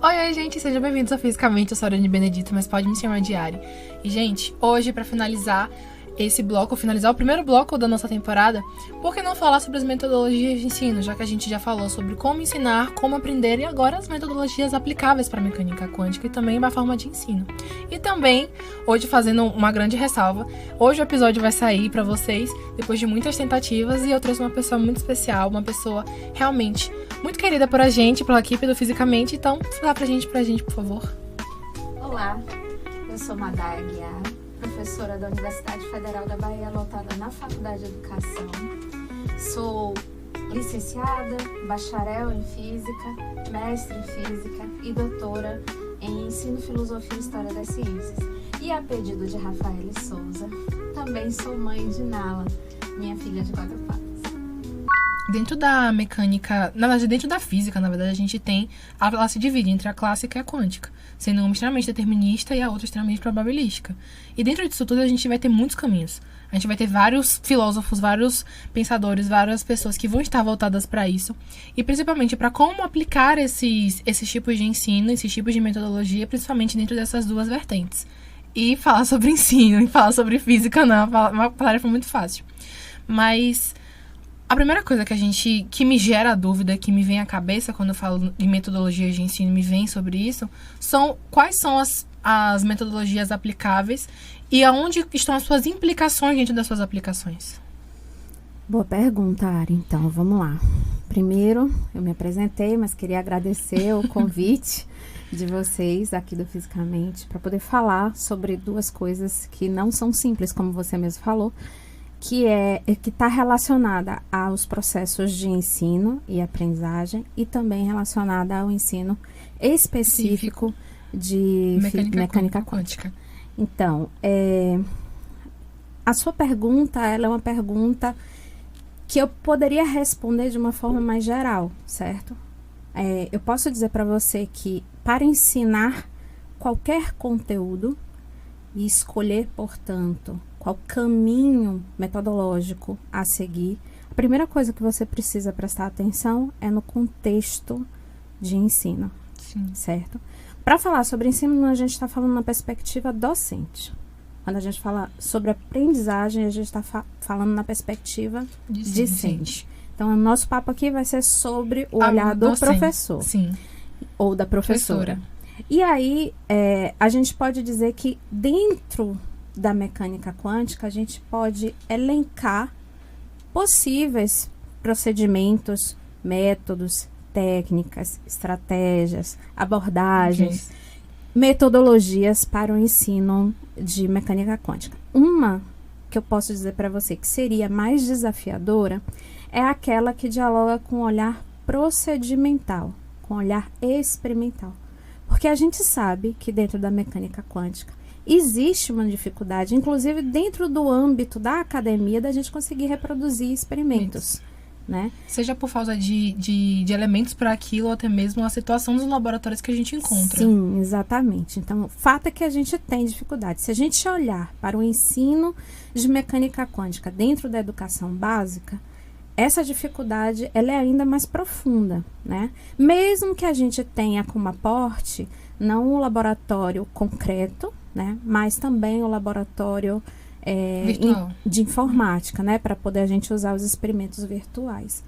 Oi, gente, sejam bem-vindos ao Fisicamente, eu sou a Ariane Benedito, mas pode me chamar de Ari. E, gente, hoje, pra finalizar o primeiro bloco da nossa temporada, por que não falar sobre as metodologias de ensino, já que a gente já falou sobre como ensinar, como aprender e agora as metodologias aplicáveis para a mecânica quântica e também uma forma de ensino. E também, hoje fazendo uma grande ressalva, hoje o episódio vai sair para vocês depois de muitas tentativas e eu trouxe uma pessoa muito especial, uma pessoa realmente muito querida por a gente, pela equipe do Fisicamente, então fala pra gente, por favor. Olá, eu sou Madá Aguiar, professora da Universidade Federal da Bahia, lotada na Faculdade de Educação. Sou licenciada, bacharel em Física, mestre em Física e doutora em Ensino, Filosofia e História das Ciências. E a pedido de Rafael Souza, também sou mãe de Nala, minha filha de 4 patas. Dentro da mecânica, na verdade, dentro da física, na verdade, a gente tem, ela se divide entre a clássica e a quântica, sendo uma extremamente determinista e a outra extremamente probabilística. E dentro disso tudo a gente vai ter muitos caminhos. A gente vai ter vários filósofos, vários pensadores, várias pessoas que vão estar voltadas para isso. E principalmente para como aplicar esses tipos de ensino, esses tipos de metodologia, principalmente dentro dessas duas vertentes. E falar sobre ensino e falar sobre física não é uma tarefa muito fácil. Mas a primeira coisa que me gera dúvida, que me vem à cabeça quando eu falo de metodologias de ensino, me vem sobre isso, são quais são as metodologias aplicáveis e aonde estão as suas implicações dentro das suas aplicações. Boa pergunta, Ari. Então, vamos lá. Primeiro, eu me apresentei, mas queria agradecer o convite de vocês aqui do Fisicamente para poder falar sobre duas coisas que não são simples, como você mesmo falou, que está relacionada aos processos de ensino e aprendizagem e também relacionada ao ensino específico de mecânica quântica. Então, a sua pergunta, ela é uma pergunta que eu poderia responder de uma forma mais geral, certo? Eu posso dizer para você que para ensinar qualquer conteúdo e escolher, portanto, qual caminho metodológico a seguir, a primeira coisa que você precisa prestar atenção é no contexto de ensino. Sim. Certo? Para falar sobre ensino, a gente está falando na perspectiva docente. Quando a gente fala sobre aprendizagem, a gente está falando na perspectiva discente. Então, o nosso papo aqui vai ser sobre o olhar do professor. Sim. Ou da professora. E aí, a gente pode dizer que dentro da mecânica quântica, a gente pode elencar possíveis procedimentos, métodos, técnicas, estratégias, abordagens, metodologias para o ensino de mecânica quântica. Uma que eu posso dizer para você que seria mais desafiadora é aquela que dialoga com o olhar procedimental, com o olhar experimental. Porque a gente sabe que dentro da mecânica quântica existe uma dificuldade, inclusive dentro do âmbito da academia, da gente conseguir reproduzir experimentos, né? Seja por falta de elementos para aquilo, ou até mesmo a situação dos laboratórios que a gente encontra. Sim, exatamente. Então, o fato é que a gente tem dificuldade. Se a gente olhar para o ensino de mecânica quântica dentro da educação básica, essa dificuldade ela é ainda mais profunda, né? Mesmo que a gente tenha como aporte não o laboratório concreto, né? Mas também o laboratório de informática, né? Para poder a gente usar os experimentos virtuais.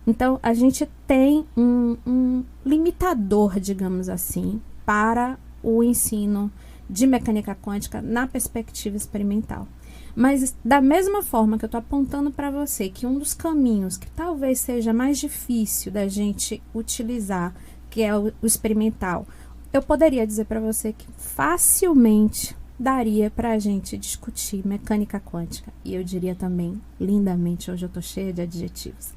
Então, a gente tem um limitador, digamos assim, para o ensino de mecânica quântica na perspectiva experimental. Mas, da mesma forma que eu estou apontando para você que um dos caminhos que talvez seja mais difícil da gente utilizar, que é o experimental, eu poderia dizer para você que facilmente daria para a gente discutir mecânica quântica. E eu diria também, lindamente, hoje eu estou cheia de adjetivos,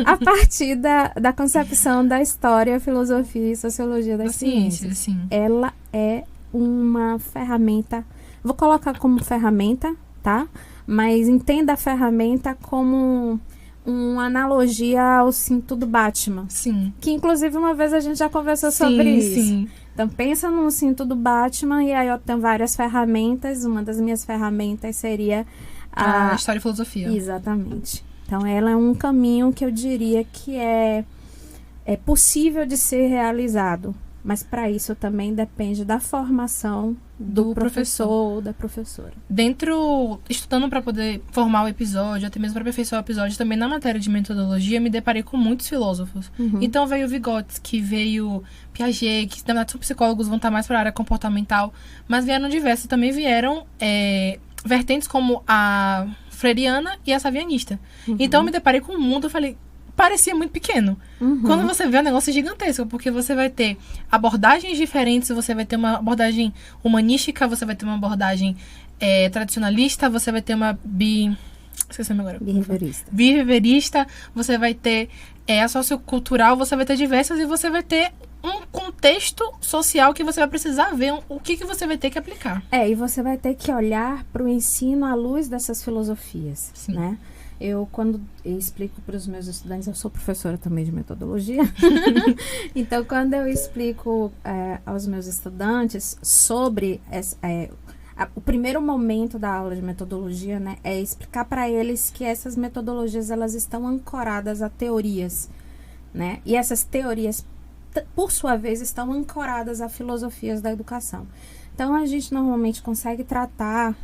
a partir da concepção da história, filosofia e sociologia das ciências. Sim. Ela é uma ferramenta, vou colocar como ferramenta, tá? Mas entenda a ferramenta como uma analogia ao cinto do Batman. Sim. Que, inclusive, uma vez a gente já conversou sobre isso. Sim. Então, pensa no cinto do Batman e aí eu tenho várias ferramentas. Uma das minhas ferramentas seria a história e filosofia. Exatamente. Então, ela é um caminho que eu diria que é possível de ser realizado Mas para isso também depende da formação do professor ou da professora. Estudando para poder formar o episódio, até mesmo para aperfeiçoar o episódio, também na matéria de metodologia, me deparei com muitos filósofos. Então veio Vygotsky, veio Piaget, que na verdade são psicólogos, vão estar mais para a área comportamental, mas vieram diversos, também vieram vertentes como a freiriana e a savianista. Então eu me deparei com um mundo, eu falei, parecia muito pequeno. Quando você vê, o negócio é gigantesco, porque você vai ter abordagens diferentes, você vai ter uma abordagem humanística, você vai ter uma abordagem tradicionalista, você vai ter uma esqueci agora. Behaviorista, você vai ter a sociocultural, você vai ter diversas e você vai ter um contexto social que você vai precisar ver o que você vai ter que aplicar. E você vai ter que olhar para o ensino à luz dessas filosofias, Sim. né? Quando eu explico para os meus estudantes, eu sou professora também de metodologia, então quando eu explico aos meus estudantes sobre o primeiro momento da aula de metodologia, né, é explicar para eles que essas metodologias elas estão ancoradas a teorias, né, e essas teorias, por sua vez, estão ancoradas a filosofias da educação. Então a gente normalmente consegue tratar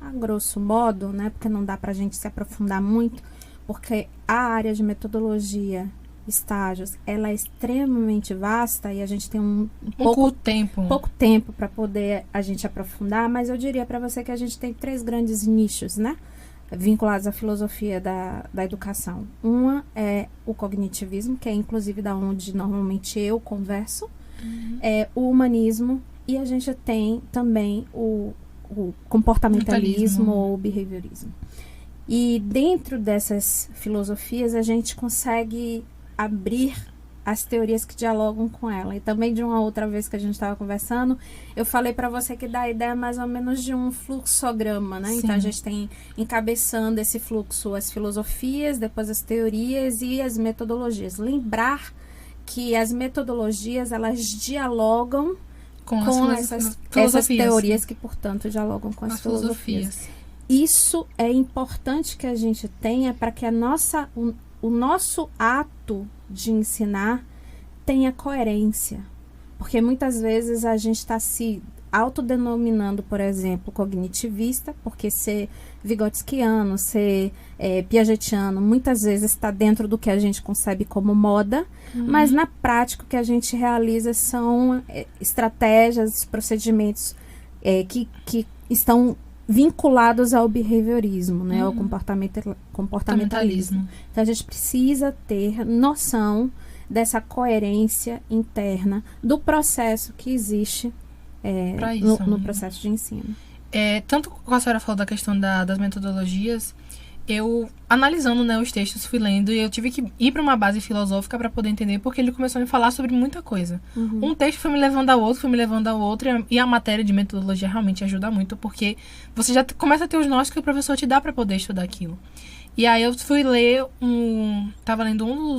a grosso modo, né, porque não dá pra gente se aprofundar muito, porque a área de metodologia, estágios, ela é extremamente vasta e a gente tem pouco tempo para poder a gente aprofundar, mas eu diria para você que a gente tem 3 grandes nichos, né, vinculados à filosofia da educação. Uma é o cognitivismo, que é inclusive da onde normalmente eu converso, o humanismo, e a gente tem também o comportamentalismo ou behaviorismo. E dentro dessas filosofias a gente consegue abrir as teorias que dialogam com ela. E também de uma outra vez que a gente estava conversando, eu falei para você que dá a ideia mais ou menos de um fluxograma, né? Sim. Então a gente tem encabeçando esse fluxo as filosofias, depois as teorias e as metodologias. Lembrar que as metodologias, elas dialogam com essas teorias que, portanto, dialogam com as filosofias. Isso é importante que a gente tenha para que o nosso ato de ensinar tenha coerência. Porque muitas vezes a gente está se autodenominando, por exemplo, cognitivista, porque ser vigotskiano, ser piagetiano, muitas vezes está dentro do que a gente concebe como moda, mas na prática o que a gente realiza são estratégias, procedimentos que estão vinculados ao behaviorismo, né, ao comportamentalismo. Então a gente precisa ter noção dessa coerência interna do processo que existe no processo de ensino. Tanto que a senhora falou da questão das metodologias, eu, analisando, né, os textos, fui lendo e eu tive que ir para uma base filosófica para poder entender, porque ele começou a me falar sobre muita coisa. Um texto foi me levando ao outro, e a matéria de metodologia realmente ajuda muito, porque você já começa a ter os nós que o professor te dá para poder estudar aquilo. E aí eu fui ler estava lendo um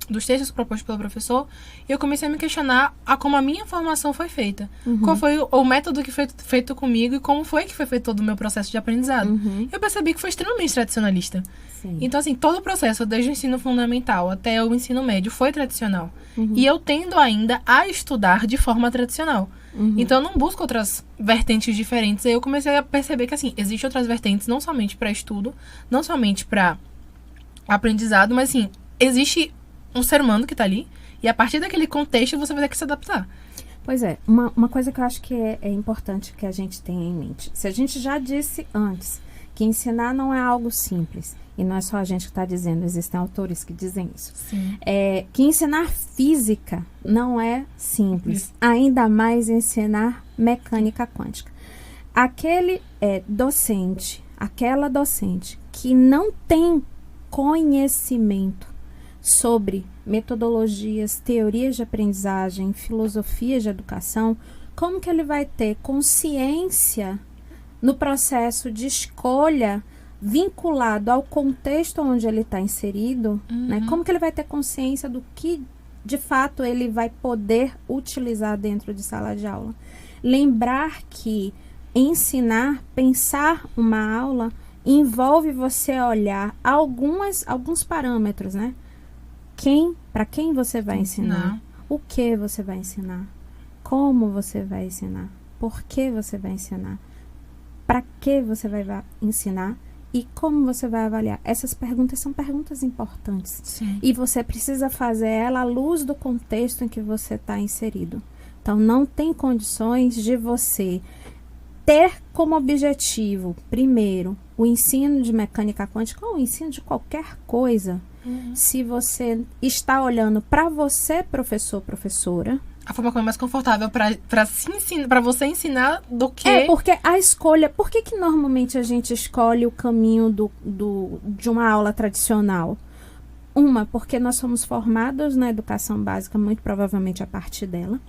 dos textos propostos pelo professor, e eu comecei a me questionar como a minha formação foi feita. Qual foi o método que foi feito comigo e como foi que foi feito todo o meu processo de aprendizado. Eu percebi que foi extremamente tradicionalista. Sim. Então, assim, todo o processo, desde o ensino fundamental até o ensino médio, foi tradicional. E eu tendo ainda a estudar de forma tradicional. Então, eu não busco outras vertentes diferentes. Aí eu comecei a perceber que, assim, existem outras vertentes, não somente para estudo, não somente para aprendizado, mas, assim, existe um ser humano que tá ali, e a partir daquele contexto você vai ter que se adaptar. Pois é, uma coisa que eu acho que é importante que a gente tenha em mente. Se a gente já disse antes que ensinar não é algo simples, e não é só a gente que está dizendo, existem autores que dizem isso. Sim. Que ensinar física não é simples, ainda mais ensinar mecânica quântica. Aquele docente, aquela docente que não tem conhecimento sobre metodologias, teorias de aprendizagem, filosofias de educação, como que ele vai ter consciência no processo de escolha vinculado ao contexto onde ele está inserido, né? Como que ele vai ter consciência do que, de fato, ele vai poder utilizar dentro de sala de aula? Lembrar que ensinar, pensar uma aula, envolve você olhar alguns parâmetros, né? Para quem você vai ensinar? O que você vai ensinar? Como você vai ensinar? Por que você vai ensinar? Para que você vai ensinar? E como você vai avaliar? Essas perguntas são perguntas importantes. Sim. E você precisa fazer ela à luz do contexto em que você está inserido. Então, não tem condições de você ter como objetivo, primeiro, o ensino de mecânica quântica ou o ensino de qualquer coisa, se você está olhando para você, professor, professora. A forma como é mais confortável para você ensinar do que... Porque a escolha... Por que normalmente a gente escolhe o caminho de uma aula tradicional? Porque nós somos formados na educação básica, muito provavelmente a partir dela.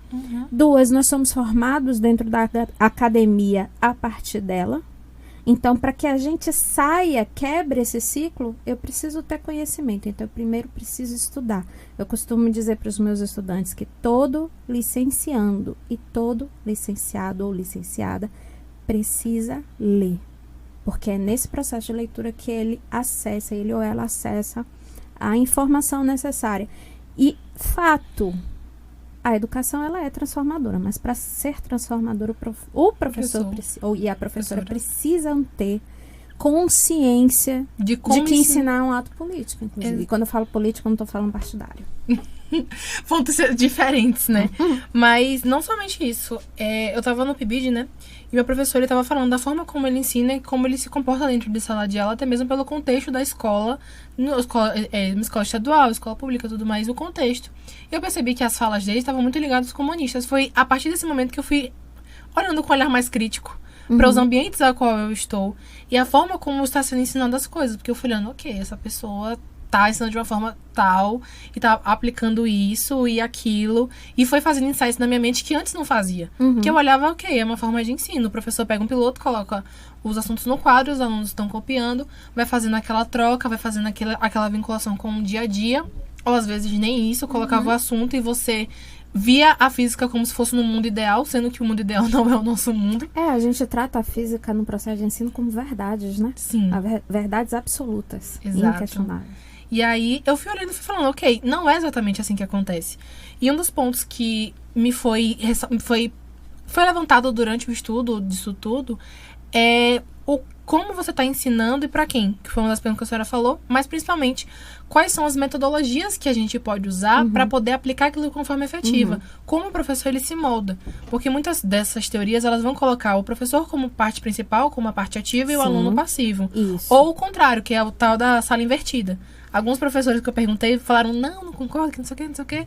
2, nós somos formados dentro da academia a partir dela. Então, para que a gente quebre esse ciclo, eu preciso ter conhecimento. Então, eu primeiro preciso estudar. Eu costumo dizer para os meus estudantes que todo licenciando e todo licenciado ou licenciada precisa ler. Porque é nesse processo de leitura que ele ou ela acessa a informação necessária. E fato, a educação ela é transformadora, mas para ser transformadora, o professor e a professora precisam ter consciência de que ensinar é um ato político, inclusive. E quando eu falo político, eu não estou falando partidário. Pontos diferentes, né? Mas não somente isso. Eu tava no PIBID, né? E meu professor, ele tava falando da forma como ele ensina e como ele se comporta dentro de sala de aula, até mesmo pelo contexto da escola, uma escola estadual, escola pública, tudo mais, o contexto. E eu percebi que as falas dele estavam muito ligadas com humanistas. Foi a partir desse momento que eu fui olhando com um olhar mais crítico para os ambientes a qual eu estou e a forma como está sendo ensinando as coisas. Porque eu fui olhando, essa pessoa tá ensinando de uma forma tal e tá aplicando isso e aquilo e foi fazendo insights na minha mente que antes não fazia. Que eu olhava, é uma forma de ensino. O professor pega um piloto, coloca os assuntos no quadro, os alunos estão copiando, vai fazendo aquela troca, vai fazendo aquela vinculação com o dia a dia, ou às vezes nem isso, colocava o assunto e você via a física como se fosse no mundo ideal, sendo que o mundo ideal não é o nosso mundo. A gente trata a física no processo de ensino como verdades, né? Sim. Verdades absolutas, exato, inquestionáveis. E aí, eu fui olhando e fui falando, não é exatamente assim que acontece. E um dos pontos que me foi levantado durante o estudo disso tudo é como você está ensinando e para quem, que foi uma das perguntas que a senhora falou, mas principalmente, quais são as metodologias que a gente pode usar para poder aplicar aquilo com forma efetiva. Como o professor ele se molda. Porque muitas dessas teorias, elas vão colocar o professor como parte principal, como a parte ativa, e o aluno passivo. Isso. Ou o contrário, que é o tal da sala invertida. Alguns professores que eu perguntei falaram, não concordo, que não sei o que, não sei o que.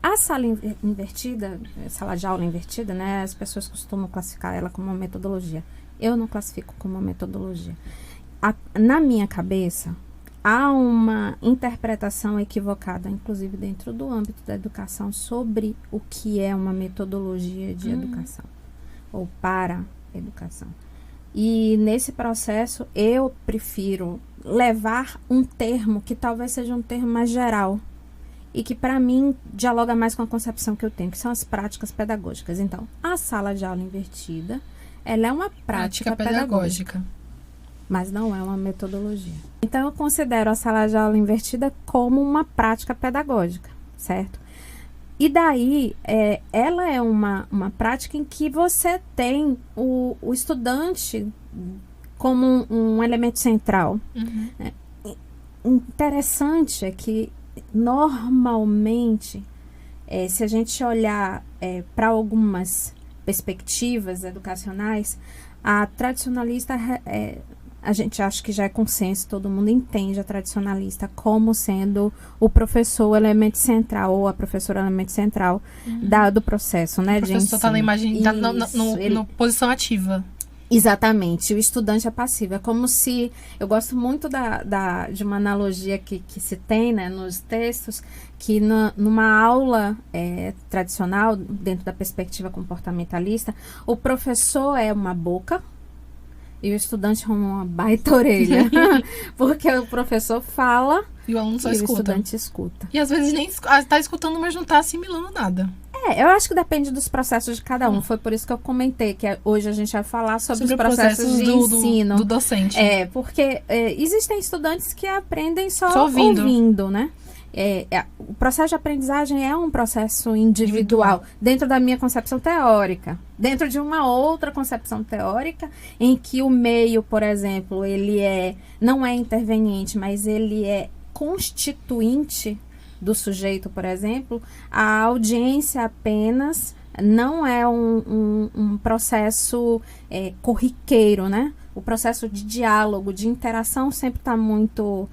A sala invertida, sala de aula invertida, né? As pessoas costumam classificar ela como uma metodologia. Eu não classifico como uma metodologia. Na minha cabeça, há uma interpretação equivocada, inclusive dentro do âmbito da educação, sobre o que é uma metodologia de educação, ou para educação. E nesse processo, eu prefiro levar um termo que talvez seja um termo mais geral e que, para mim, dialoga mais com a concepção que eu tenho, que são as práticas pedagógicas. Então, a sala de aula invertida, ela é uma prática pedagógica, mas não é uma metodologia. Então, eu considero a sala de aula invertida como uma prática pedagógica, certo? E daí, ela é uma prática em que você tem o estudante como um elemento central. Né? Interessante é que, normalmente, se a gente olhar para algumas perspectivas educacionais, a tradicionalista, a gente acha que já é consenso, todo mundo entende a tradicionalista como sendo o professor o elemento central, ou a professora o elemento central do processo, né? O professor está na imagem, tá no posição ativa. Exatamente, o estudante é passivo. É como se, eu gosto muito de uma analogia que se tem, né, nos textos, que numa aula tradicional, dentro da perspectiva comportamentalista, o professor é uma boca e o estudante é uma baita orelha. Porque o professor fala e o aluno só escuta. O estudante escuta. E às vezes nem está escutando, mas não está assimilando nada. Eu acho que depende dos processos de cada um. Foi por isso que eu comentei que hoje a gente vai falar sobre os processos de ensino. Do docente. Porque existem estudantes que aprendem só ouvindo, né? O processo de aprendizagem é um processo individual, dentro da minha concepção teórica. Dentro de uma outra concepção teórica, em que o meio, por exemplo, ele não é interveniente, mas ele é constituinte do sujeito, por exemplo, a audiência apenas não é um processo corriqueiro, né? O processo de diálogo, de interação sempre está muito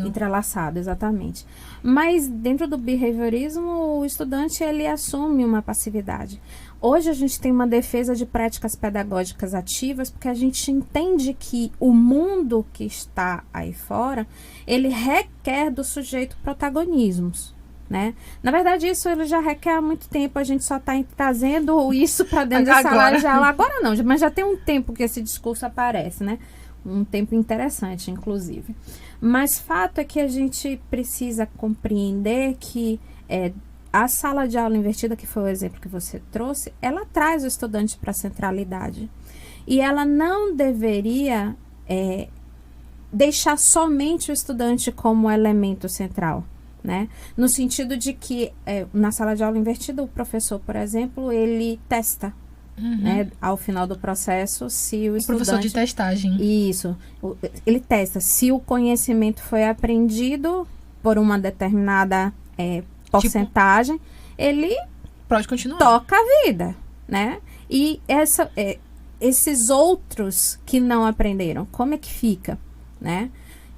entrelaçado, exatamente. Mas dentro do behaviorismo, o estudante ele assume uma passividade. Hoje a gente tem uma defesa de práticas pedagógicas ativas, porque a gente entende que o mundo que está aí fora, ele requer do sujeito protagonismos, né? Na verdade, isso ele já requer há muito tempo, a gente só está trazendo isso para dentro da sala de aula. Agora não, mas já tem um tempo que esse discurso aparece, né? Um tempo interessante, inclusive. Mas fato é que a gente precisa compreender que a sala de aula invertida, que foi o exemplo que você trouxe, ela traz o estudante para a centralidade. E ela não deveria deixar somente o estudante como elemento central, né? No sentido de que, na sala de aula invertida, o professor, por exemplo, ele testa, né, ao final do processo, se o estudante... professor de testagem. Isso. Ele testa se o conhecimento foi aprendido por uma determinada porcentagem, ele pode continuar. Toca a vida, né? E esses outros que não aprenderam, como é que fica, né?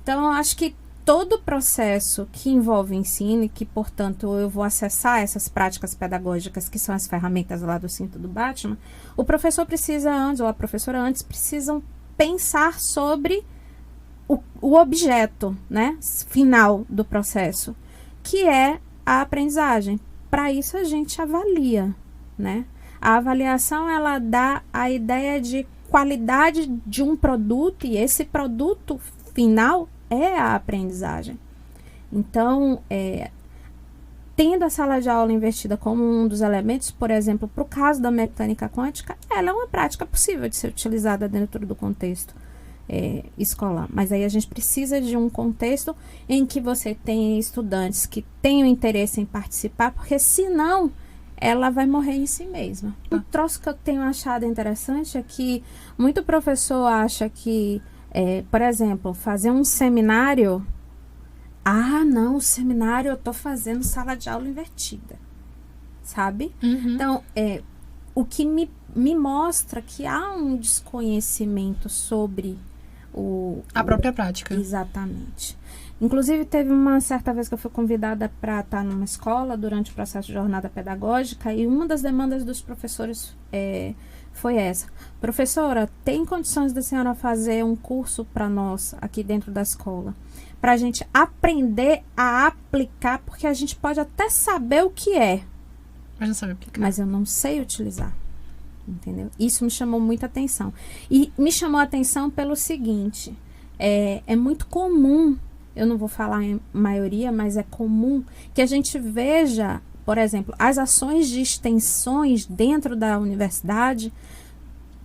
Então, eu acho que todo processo que envolve ensino e que, portanto, eu vou acessar essas práticas pedagógicas, que são as ferramentas lá do cinto do Batman, o professor precisa antes, ou a professora antes, precisam pensar sobre o objeto, né, final do processo, que é a aprendizagem. Para isso, a gente avalia, né? A avaliação, ela dá a ideia de qualidade de um produto, e esse produto final é a aprendizagem. Então, tendo a sala de aula invertida como um dos elementos, por exemplo, para o caso da mecânica quântica, ela é uma prática possível de ser utilizada dentro do contexto escolar. Mas aí a gente precisa de um contexto em que você tenha estudantes que tenham interesse em participar, porque senão ela vai morrer em si mesma. Um troço que eu tenho achado interessante é que muito professor acha que por exemplo, fazer um seminário. Não, o seminário eu estou fazendo sala de aula invertida. Sabe? Então, o que me mostra que há um desconhecimento sobre a própria prática. Exatamente. Inclusive, teve uma certa vez que eu fui convidada para estar numa escola durante o processo de jornada pedagógica, e uma das demandas dos professores foi essa: professora, tem condições da senhora fazer um curso para nós aqui dentro da escola, para a gente aprender a aplicar, porque a gente pode até saber o que é, mas não sabe aplicar. Mas eu não sei utilizar, entendeu? Isso me chamou muita atenção. E me chamou a atenção pelo seguinte: é muito comum, eu não vou falar em maioria, mas é comum que a gente veja, por exemplo, as ações de extensões dentro da universidade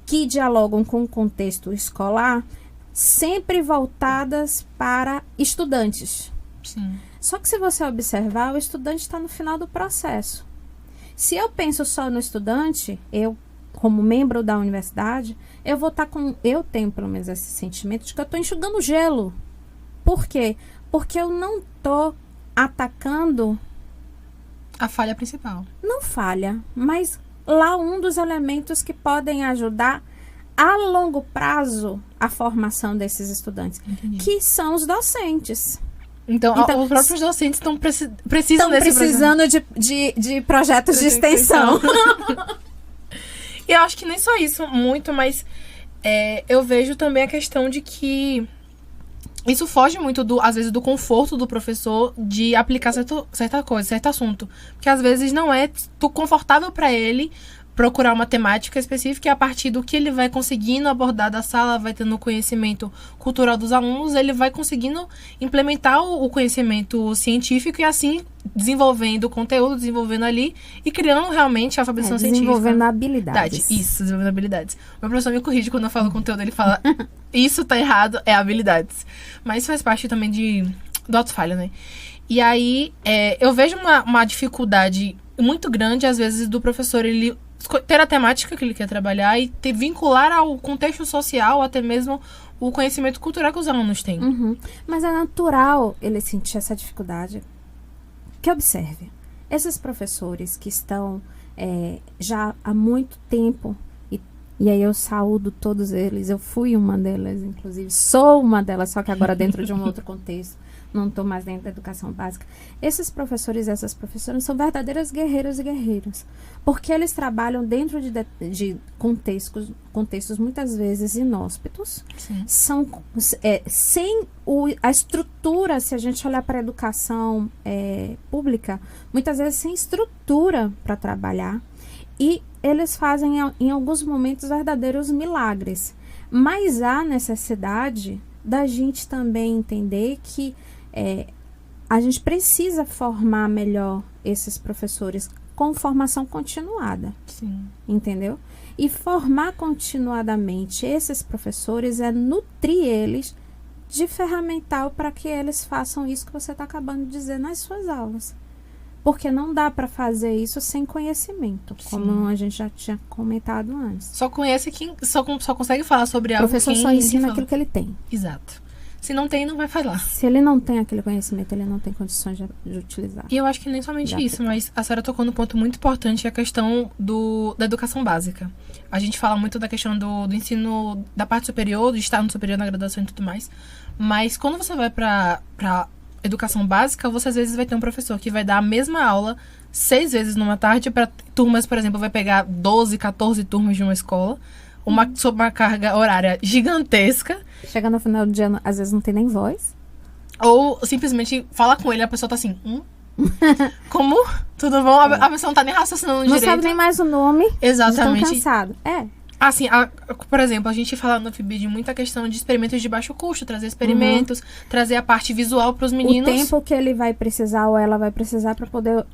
que dialogam com o contexto escolar, sempre voltadas para estudantes. Sim. Só que se você observar, o estudante está no final do processo. Se eu penso só no estudante, eu, como membro da universidade, eu tenho pelo menos esse sentimento de que eu estou enxugando gelo. Por quê? Porque eu não estou atacando a falha principal. Não falha, mas lá um dos elementos que podem ajudar a longo prazo a formação desses estudantes. Entendi. Que são os docentes. Então os próprios docentes estão precisando de projetos de extensão. E eu acho que nem só isso, muito, mas eu vejo também a questão de que isso foge muito, às vezes, do conforto do professor de aplicar certa coisa, certo assunto. Porque, às vezes, não é confortável para ele procurar uma temática específica, e a partir do que ele vai conseguindo abordar da sala, vai tendo conhecimento cultural dos alunos, ele vai conseguindo implementar o conhecimento científico e, assim, desenvolvendo o conteúdo, desenvolvendo ali e criando realmente a alfabetização científica. Desenvolvendo habilidades. Isso, desenvolvendo habilidades. O meu professor me corrige quando eu falo conteúdo, ele fala, isso tá errado, é habilidades. Mas isso faz parte também do auto-falha, né? E aí, eu vejo uma dificuldade muito grande, às vezes, do professor ele ter a temática que ele quer trabalhar e vincular ao contexto social, até mesmo o conhecimento cultural que os alunos têm. Uhum. Mas é natural ele sentir essa dificuldade. Que observe, esses professores que estão já há muito tempo, e aí eu saúdo todos eles, eu fui uma delas, inclusive, sou uma delas, só que agora dentro de um outro contexto, não estou mais dentro da educação básica. Esses professores e essas professoras são verdadeiras guerreiras e guerreiros, porque eles trabalham dentro de contextos muitas vezes inóspitos. Sim. São sem a estrutura, se a gente olhar para a educação pública, muitas vezes sem estrutura para trabalhar, e eles fazem em alguns momentos verdadeiros milagres, mas há necessidade da gente também entender que a gente precisa formar melhor esses professores com formação continuada. Sim. Entendeu? E formar continuadamente esses professores é nutrir eles de ferramental para que eles façam isso que você está acabando de dizer nas suas aulas. Porque não dá para fazer isso sem conhecimento, como a gente já tinha comentado antes. Só conhece quem só consegue falar sobre O algo. professor só ensina aquilo que ele tem. Exato. Se não tem, não vai falar. Se ele não tem aquele conhecimento, ele não tem condições de utilizar. E eu acho que nem somente isso, mas a senhora tocou num ponto muito importante, a questão da educação básica. A gente fala muito da questão do ensino da parte superior, do estar no superior, na graduação e tudo mais. Mas quando você vai pra educação básica, você às vezes vai ter um professor que vai dar a mesma aula 6 vezes numa tarde para turmas, por exemplo, vai pegar 12, 14 turmas de uma escola, sob uma carga horária gigantesca. Chega no final do dia, às vezes não tem nem voz. Ou simplesmente fala com ele, a pessoa tá assim, como? Tudo bom? A pessoa não tá nem raciocinando direito. Não sabe nem mais o nome. Exatamente. Estão cansados. Assim, por exemplo, a gente fala no FIB de muita questão de experimentos de baixo custo, trazer experimentos, trazer a parte visual para os meninos. O tempo que ele vai precisar ou ela vai precisar para poder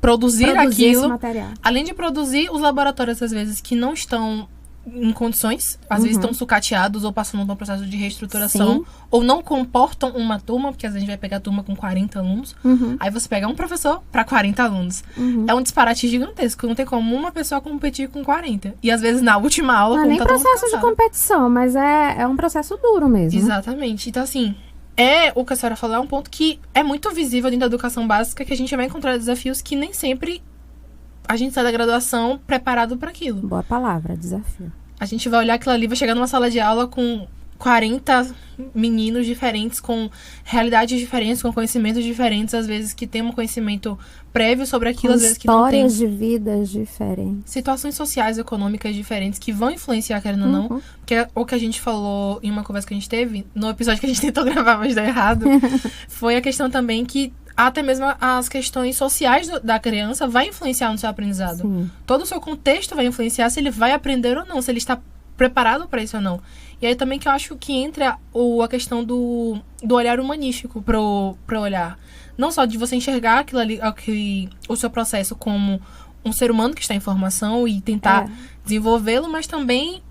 produzir aquilo. Esse material. Além de produzir, os laboratórios, às vezes, que não estão em condições, às vezes estão sucateados ou passando por um processo de reestruturação, Sim. ou não comportam uma turma, porque às vezes a gente vai pegar turma com 40 alunos, aí você pega um professor para 40 alunos. É um disparate gigantesco, não tem como uma pessoa competir com 40. E às vezes na última aula... Não é nem processo de competição, mas é um processo duro mesmo. Exatamente. Então, assim, o que a senhora falou é um ponto que é muito visível dentro da educação básica, que a gente vai encontrar desafios que nem sempre a gente sai da graduação preparado para aquilo. Boa palavra, desafio. A gente vai olhar aquilo ali, vai chegar numa sala de aula com 40 meninos diferentes, com realidades diferentes, com conhecimentos diferentes, às vezes que tem um conhecimento prévio sobre aquilo, às vezes que não tem. Histórias de vidas diferentes. Situações sociais, econômicas diferentes, que vão influenciar, querendo ou não. Porque é o que a gente falou em uma conversa que a gente teve, no episódio que a gente tentou gravar, mas deu errado, foi a questão também que até mesmo as questões sociais da criança vai influenciar no seu aprendizado. Sim. Todo o seu contexto vai influenciar se ele vai aprender ou não, se ele está preparado para isso ou não. E aí também que eu acho que entra a questão do olhar humanístico pro olhar. Não só de você enxergar aquilo ali, o seu processo como um ser humano que está em formação e tentar desenvolvê-lo, mas também,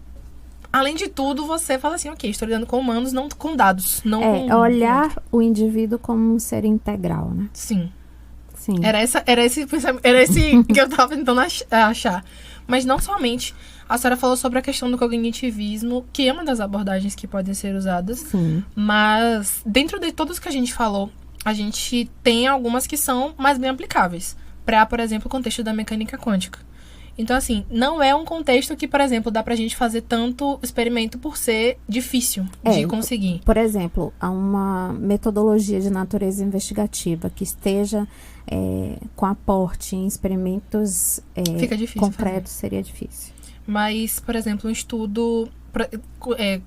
além de tudo, você fala assim, ok, estou lidando com humanos, não com dados. Não com olhar o indivíduo como um ser integral, né? Sim. Sim. Era esse que eu estava tentando achar. Mas não somente. A senhora falou sobre a questão do cognitivismo, que é uma das abordagens que podem ser usadas. Sim. Mas, dentro de todos que a gente falou, a gente tem algumas que são mais bem aplicáveis. Para, por exemplo, o contexto da mecânica quântica. Então, assim, não é um contexto que, por exemplo, dá pra gente fazer tanto experimento por ser difícil de conseguir. Por exemplo, há uma metodologia de natureza investigativa que esteja com aporte em experimentos Fica difícil concretos, seria difícil. Mas, por exemplo, um estudo...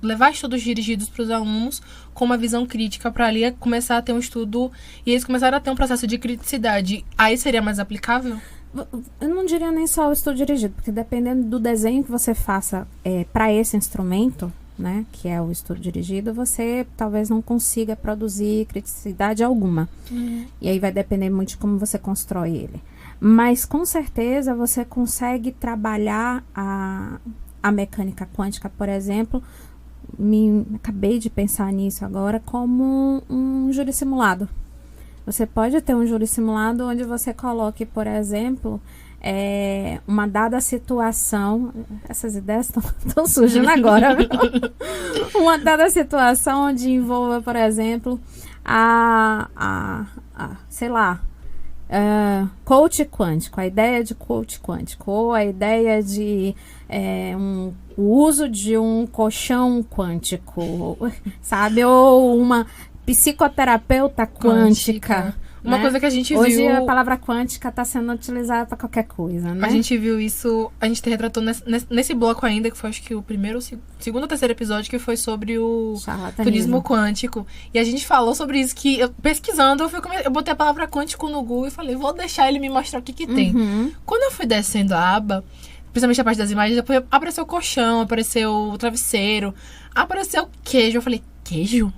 levar estudos dirigidos para os alunos com uma visão crítica para ali começar a ter um estudo e eles começaram a ter um processo de criticidade. Aí seria mais aplicável? Eu não diria nem só o estudo dirigido, porque dependendo do desenho que você faça para esse instrumento, né, que é o estudo dirigido, você talvez não consiga produzir criticidade alguma. E aí vai depender muito de como você constrói ele. Mas, com certeza, você consegue trabalhar a mecânica quântica, por exemplo, acabei de pensar nisso agora, como um júri simulado. Você pode ter um júri simulado onde você coloque, por exemplo, uma dada situação. Essas ideias estão surgindo agora, viu? Uma dada situação onde envolva, por exemplo, sei lá, coach quântico, a ideia de coach quântico, ou a ideia de o uso de um colchão quântico, sabe? Ou uma psicoterapeuta quântica. Uma coisa que a gente Hoje viu... a palavra quântica está sendo utilizada para qualquer coisa, né? A gente viu isso, a gente retratou nesse bloco ainda, que foi acho que o primeiro, segundo ou terceiro episódio, que foi sobre o turismo quântico. E a gente falou sobre isso, que pesquisando, eu botei a palavra quântico no Google e falei, vou deixar ele me mostrar o que tem. Quando eu fui descendo a aba, principalmente a parte das imagens, depois apareceu o colchão, apareceu o travesseiro, apareceu o queijo. Eu falei, queijo?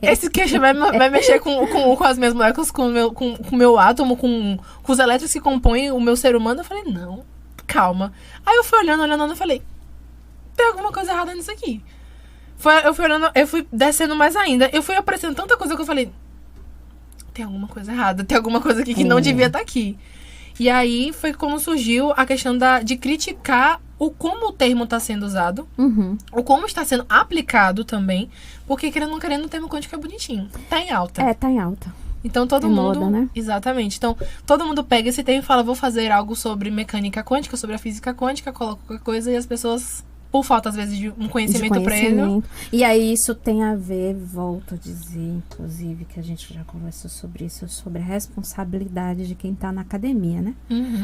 Esse queijo vai mexer com as minhas moléculas, com o meu átomo, com os elétrons que compõem o meu ser humano? Eu falei, não, calma. Aí eu fui olhando, e falei, tem alguma coisa errada nisso aqui. Eu fui olhando, eu fui descendo mais ainda. Eu fui aparecendo tanta coisa que eu falei, tem alguma coisa errada, tem alguma coisa aqui que não devia estar aqui. E aí foi como surgiu a questão de criticar como o termo está sendo usado, ou como está sendo aplicado também, porque querendo ou não querendo, o termo quântico é bonitinho. Tá em alta. Tá em alta. Então todo mundo... moda, né? Exatamente. Então todo mundo pega esse termo e fala, vou fazer algo sobre mecânica quântica, sobre a física quântica, coloca qualquer coisa e as pessoas... Por falta, às vezes, de um conhecimento prévio. E aí, isso tem a ver, volto a dizer, inclusive, que a gente já conversou sobre isso, sobre a responsabilidade de quem está na academia, né?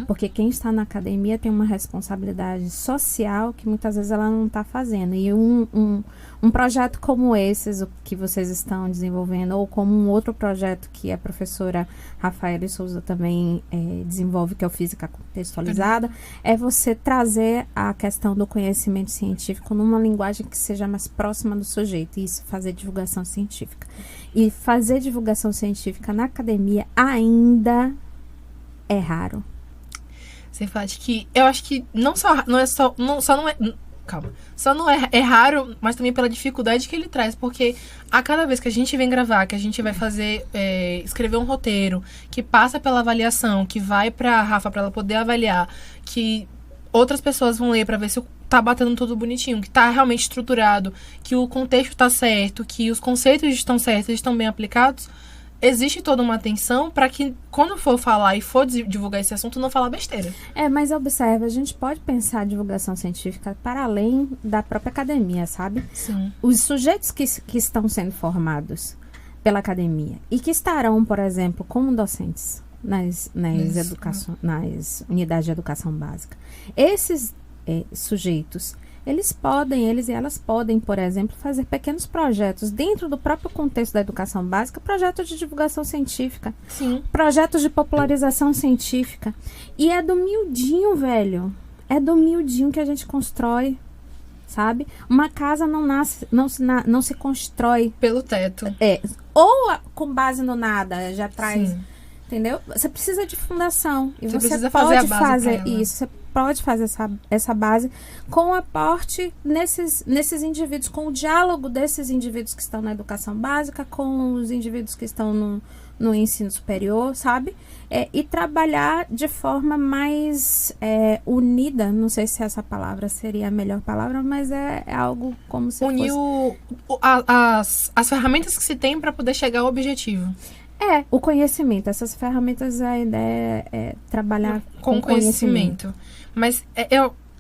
Porque quem está na academia tem uma responsabilidade social que muitas vezes ela não está fazendo. E um projeto como esses, o que vocês estão desenvolvendo, ou como um outro projeto que a professora Rafaela Souza também desenvolve, que é o Física Contextualizada, é você trazer a questão do conhecimento científico numa linguagem que seja mais próxima do sujeito. Isso, fazer divulgação científica. E fazer divulgação científica na academia ainda é raro. Você fala que... Eu acho que só não é raro, mas também pela dificuldade que ele traz, porque a cada vez que a gente vem gravar, que a gente vai fazer, escrever um roteiro, que passa pela avaliação, que vai pra Rafa pra ela poder avaliar, que outras pessoas vão ler pra ver se tá batendo tudo bonitinho, que tá realmente estruturado, que o contexto tá certo, que os conceitos estão certos, estão bem aplicados, existe toda uma atenção para que, quando for falar e for divulgar esse assunto, não falar besteira. Mas observa, a gente pode pensar a divulgação científica para além da própria academia, sabe? Sim. Os sujeitos que estão sendo formados pela academia e que estarão, por exemplo, como docentes nas unidades de educação básica, esses sujeitos, eles e elas podem, por exemplo, fazer pequenos projetos dentro do próprio contexto da educação básica, projetos de divulgação científica, Sim. projetos de popularização científica. E é do miudinho, velho. É do miudinho que a gente constrói, sabe? Uma casa não se constrói pelo teto. Ou com base no nada, já traz... Sim. Entendeu? Você precisa de fundação. E você precisa pode fazer a base fazer isso. Você pode fazer essa base com o aporte nesses indivíduos, com o diálogo desses indivíduos que estão na educação básica, com os indivíduos que estão no ensino superior, sabe? E trabalhar de forma mais unida. Não sei se essa palavra seria a melhor palavra, mas é algo como se unir fosse... as ferramentas que se tem para poder chegar ao objetivo. O conhecimento. Essas ferramentas, a ideia é trabalhar com conhecimento. Mas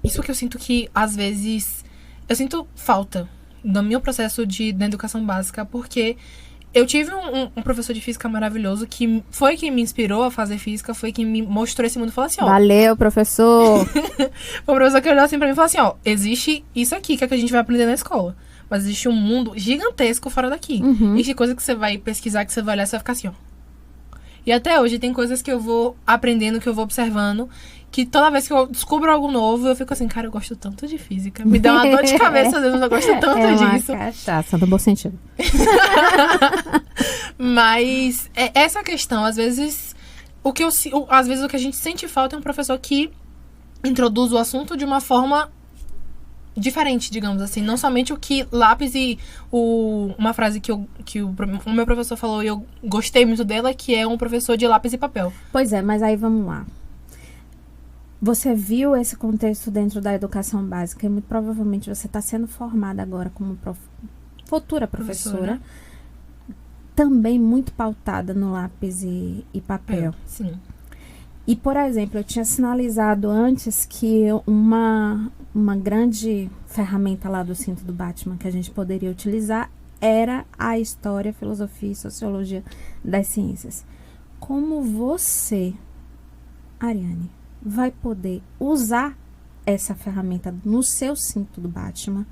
isso que eu sinto que, às vezes, eu sinto falta no meu processo da educação básica, porque eu tive um professor de física maravilhoso que foi quem me inspirou a fazer física, foi quem me mostrou esse mundo e falou assim, ó... Valeu, professor! Foi um professor que olhou assim pra mim e falou assim, ó, existe isso aqui que é que a gente vai aprender na escola. Mas existe um mundo gigantesco fora daqui. Existe coisa que você vai pesquisar, que você vai olhar, você vai ficar assim, ó. E até hoje tem coisas que eu vou aprendendo, que eu vou observando, que toda vez que eu descubro algo novo, eu fico assim, cara, eu gosto tanto de física. Me dá uma dor de cabeça, às vezes eu gosto tanto disso. É uma cachaça, no bom sentido. Mas essa questão, às vezes o que a gente sente falta é um professor que introduz o assunto de uma forma diferente, digamos assim. Não somente o que lápis e uma frase que o meu professor falou e eu gostei muito dela, que é um professor de lápis e papel. Pois é, mas aí vamos lá. Você viu esse contexto dentro da educação básica e muito provavelmente você está sendo formada agora como futura professora, também muito pautada no lápis e papel. Sim. E, por exemplo, eu tinha sinalizado antes que uma grande ferramenta lá do cinto do Batman que a gente poderia utilizar era a história, filosofia e sociologia das ciências. Como você, Ariane, vai poder usar essa ferramenta no seu cinto do Batman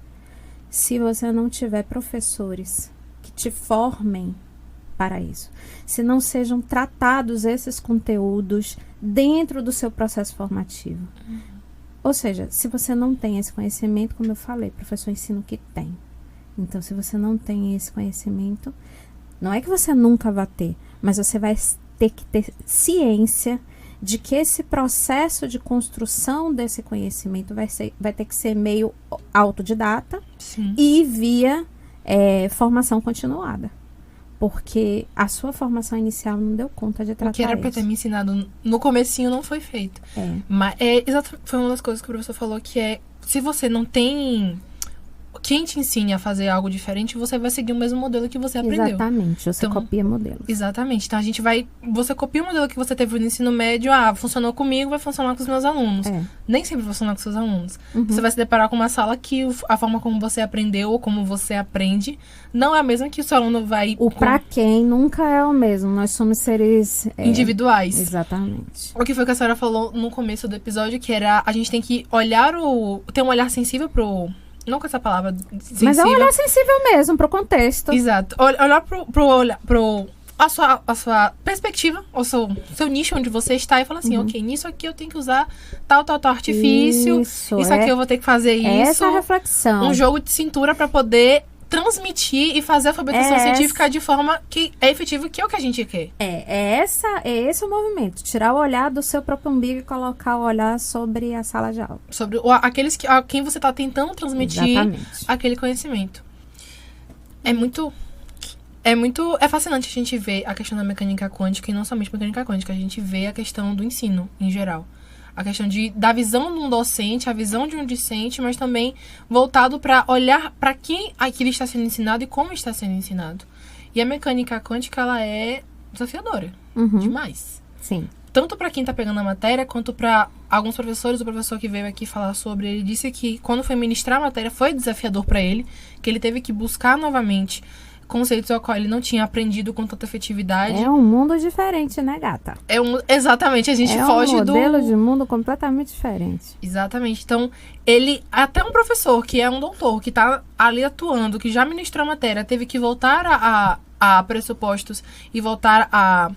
se você não tiver professores que te formem para isso? Se não sejam tratados esses conteúdos dentro do seu processo formativo. Ou seja, se você não tem esse conhecimento, como eu falei, professor ensina o que tem. Então, se você não tem esse conhecimento, não é que você nunca vai ter, mas você vai ter que ter ciência de que esse processo de construção desse conhecimento vai ter que ser meio autodidata. Sim. E via formação continuada. Porque a sua formação inicial não deu conta de tratar o que era pra ter me ensinado no comecinho não foi feito. Mas foi uma das coisas que o professor falou, que é, se você não tem quem te ensine a fazer algo diferente, você vai seguir o mesmo modelo que você aprendeu. Exatamente, você copia modelos. Exatamente. Então, você copia o modelo que você teve no ensino médio, funcionou comigo, vai funcionar com os meus alunos. Nem sempre vai funcionar com os seus alunos. Você vai se deparar com uma sala que a forma como você aprendeu ou como você aprende não é a mesma que o seu aluno vai... Pra quem nunca é o mesmo. Nós somos seres... individuais. Exatamente. O que foi que a senhora falou no começo do episódio, que era a gente tem que ter um olhar sensível pro... Não com essa palavra sensível. Mas é um olhar sensível mesmo, pro contexto. Exato. Olhar a sua perspectiva, o seu nicho onde você está e falar assim, ok, nisso aqui eu tenho que usar tal artifício. Isso aqui eu vou ter que fazer isso. Essa reflexão. Um jogo de cintura para poder transmitir e fazer a alfabetização científica de forma que é efetiva, que é o que a gente quer. É esse o movimento. Tirar o olhar do seu próprio umbigo e colocar o olhar sobre a sala de aula. Sobre a quem você está tentando transmitir aquele conhecimento. É fascinante a gente ver a questão da mecânica quântica, e não somente mecânica quântica, a gente vê a questão do ensino em geral. A questão da visão de um docente, a visão de um discente, mas também voltado para olhar para quem aquilo está sendo ensinado e como está sendo ensinado. E a mecânica quântica, ela é desafiadora. Demais. Sim. Tanto para quem está pegando a matéria, quanto para alguns professores. O professor que veio aqui falar sobre, ele disse que quando foi ministrar a matéria foi desafiador para ele, que ele teve que buscar novamente conceitos ao qual ele não tinha aprendido com tanta efetividade. É um mundo diferente, né, gata? Exatamente, a gente foge do... É um modelo de mundo completamente diferente. Exatamente. Então, até um professor que é um doutor, que está ali atuando, que já ministrou a matéria, teve que voltar a pressupostos e voltar a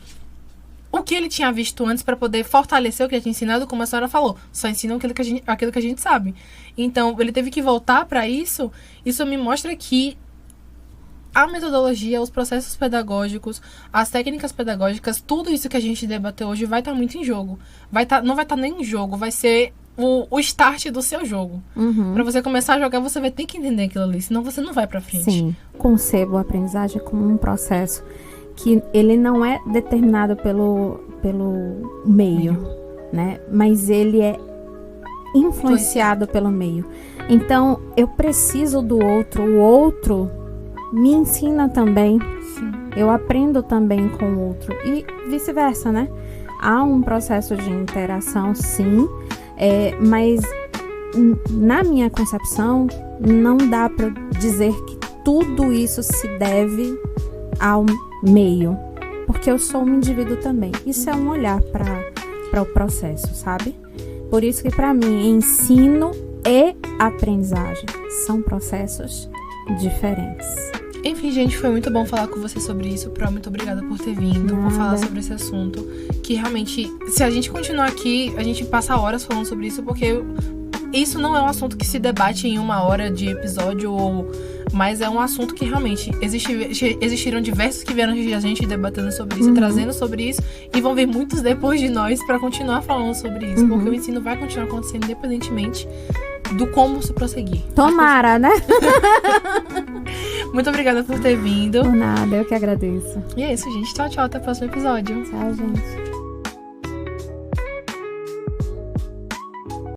o que ele tinha visto antes para poder fortalecer o que ele tinha ensinado, como a senhora falou. Só ensinam aquilo que a gente sabe. Então, ele teve que voltar para isso. Isso me mostra que a metodologia, os processos pedagógicos, as técnicas pedagógicas, tudo isso que a gente debateu hoje vai estar muito em jogo. Não vai estar nem em jogo, vai ser o start do seu jogo. Para você começar a jogar, você vai ter que entender aquilo ali, senão você não vai para frente. Sim, concebo a aprendizagem como um processo que ele não é determinado pelo meio, né? Mas ele é influenciado pelo meio. Então, eu preciso do outro, o outro me ensina também. Sim. Eu aprendo também com o outro. E vice-versa, né? Há um processo de interação, sim. Mas na minha concepção, não dá para dizer que tudo isso se deve ao meio. Porque eu sou um indivíduo também. Isso é um olhar para o processo, sabe? Por isso que para mim, ensino e aprendizagem são processos diferentes. Enfim, gente, foi muito bom falar com você sobre isso. Muito obrigada por ter vindo, por falar sobre esse assunto. Que realmente, se a gente continuar aqui, a gente passa horas falando sobre isso, porque isso não é um assunto que se debate em 1 hora de episódio, mas é um assunto que realmente existiram diversos que vieram de a gente debatendo sobre isso, trazendo sobre isso, e vão vir muitos depois de nós para continuar falando sobre isso, porque o ensino vai continuar acontecendo independentemente do como se prosseguir. Tomara, né? Muito obrigada por ter vindo. Por nada, eu que agradeço. E é isso, gente. Tchau, tchau. Até o próximo episódio. Tchau, gente.